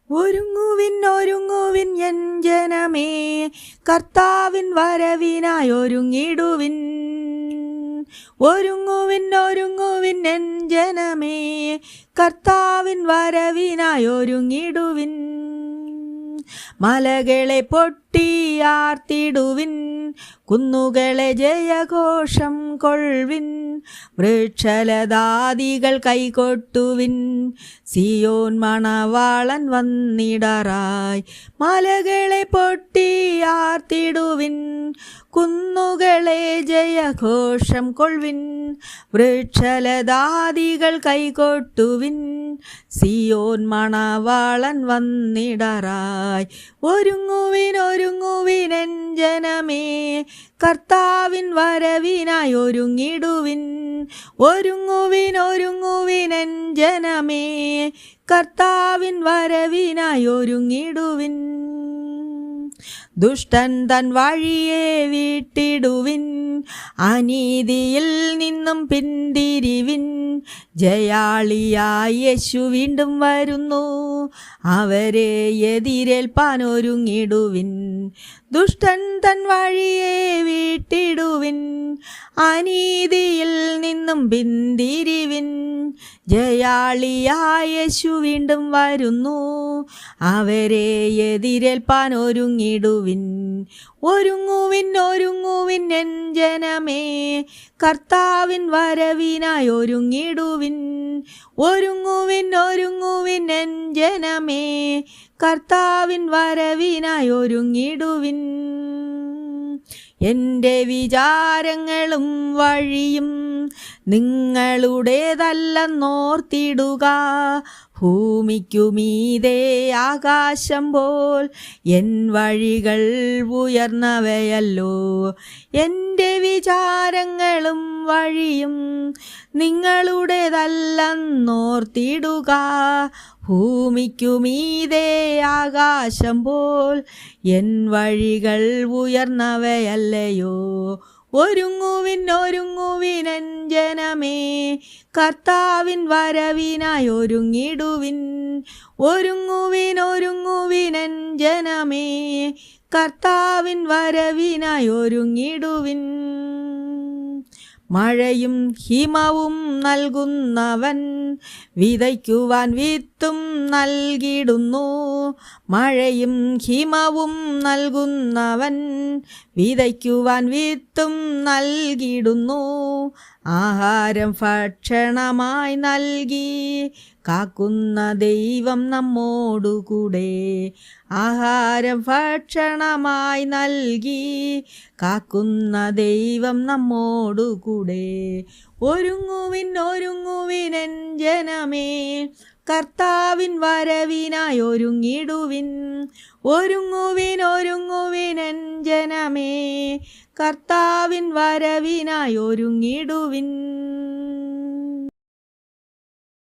ഒരുങ്ങുവിൻ ഒരുങ്ങുവിൻ N ജനമേ, കർത്താവിൻ വരവിനായി ഒരുങ്ങിടുവിൻ. ഒരുങ്ങുവിൻ ഒരുങ്ങുവിൻ എൻ ജനമേ, കർത്താവിൻ വരവിനായി ഒരുങ്ങിടുവിൻ. മലകളെ പൊട്ടിയാർത്തിടുവിൻ, കുന്നുകളെ ജയഘോഷം കൊൾവിൻ. വൃക്ഷലതാദികൾ കൈകൊട്ടുവിൻ, സിയോൻ മണവാളൻ വന്നിടറായി. മലകളെ പൊട്ടിയാർത്തിടുവിൻ, കുന്നുകളെ ജയഘോഷം കൊൾവിൻ. വൃക്ഷലതാദികൾ കൈകൊട്ടുവിൻ, സിയോൻ മണവാളൻ വന്നിടറായി. ഒരുങ്ങുവിൻ ഒരുങ്ങുവിൻ എൻ ജനമേ, കർത്താവിൻ വരവിനായി ഒരുങ്ങിടുവിൻ. ഒരുങ്ങുവിൻ ഒരുങ്ങുവിൻ എൻ ജനമേ, കർത്താവിൻ വരവിനായി ഒരുങ്ങിടുവിൻ. ദുഷ്ടൻ തൻ വഴിയെ വിട്ടിടുവിൻ, അനീതിയിൽ നിന്നും പിന്തിരിവിൻ. ജയാളിയായി യേശു വീണ്ടും വരുന്നു, അവരെ എതിരേൽപ്പാൻ ഒരുങ്ങിടുവിൻ. ദുഷ്ടൻ തൻ വഴിയെ വിട്ടിടുവിൻ, അനീതിയിൽ നിന്നും പിന്തിരിവിൻ. ജയാളിയായ യേശു വീണ്ടും വരുന്നു, അവരെ എതിരേൽപ്പാൻ ഒരുങ്ങിടുവിൻ. ഒരുങ്ങുവിൻ ഒരുങ്ങുവിൻ എൻ ജനമേ, കർത്താവിൻ വരവിനായി ഒരുങ്ങിടുവിൻ. ഒരുങ്ങുവിൻ ഒരുങ്ങുവിൻ എൻ ജനമേ, കർത്താവിൻ വരവിനായി ഒരുങ്ങിടുവിൻ. എൻ്റെ വിചാരങ്ങളും വഴിയും നിങ്ങളുടേതല്ലെന്നോർത്തിടുക. ഭൂമിക്കുമീതേ ആകാശം പോൽ എൻ വഴികൾ ഉയർന്നവയല്ലോ. എൻ്റെ വിചാരങ്ങളും വഴിയും നിങ്ങളുടേതല്ലെന്നോർത്തിടുക. ഭൂമിക്കുമീതേ ആകാശം പോൽ എൻ വഴികൾ ഉയർന്നവയല്ലയോ. ഒരുങ്ങുവിൻ ഒരുങ്ങുവിൻ എൻ ജനമേ, കർത്താവിൻ വരവിനായി ഒരുങ്ങിടുവിൻ. ഒരുങ്ങുവിൻ ഒരുങ്ങുവിൻ എൻ ജനമേ, കർത്താവിൻ വരവിനായി ഒരുങ്ങിടുവിൻ. മഴയും ഹിമവും നൽകുന്നവൻ വിതയ്ക്കുവാൻ വിത്തും നൽകിടുന്നു. മഴയും ഹിമവും നൽകുന്നവൻ വിതയ്ക്കുവാൻ വിത്തും നൽകിടുന്നു. ആഹാരം ഭക്ഷണമായി നൽകി കാക്കുന്ന ദൈവം നമ്മോടുകൂടെ. ആഹാരം ഭക്ഷണമായി നൽകി കാക്കുന്ന ദൈവം നമ്മോടുകൂടെ. ഒരുങ്ങുവിൻ ഒരുങ്ങുവിൻ എൻ ജനമേ, കർത്താവിൻ വരവിനായി ഒരുങ്ങിടുവിൻ. ഒരുങ്ങുവിൻ ഒരുങ്ങുവിൻ എൻ ജനമേ, കർത്താവിൻ വരവിനായി ഒരുങ്ങിടുവിൻ.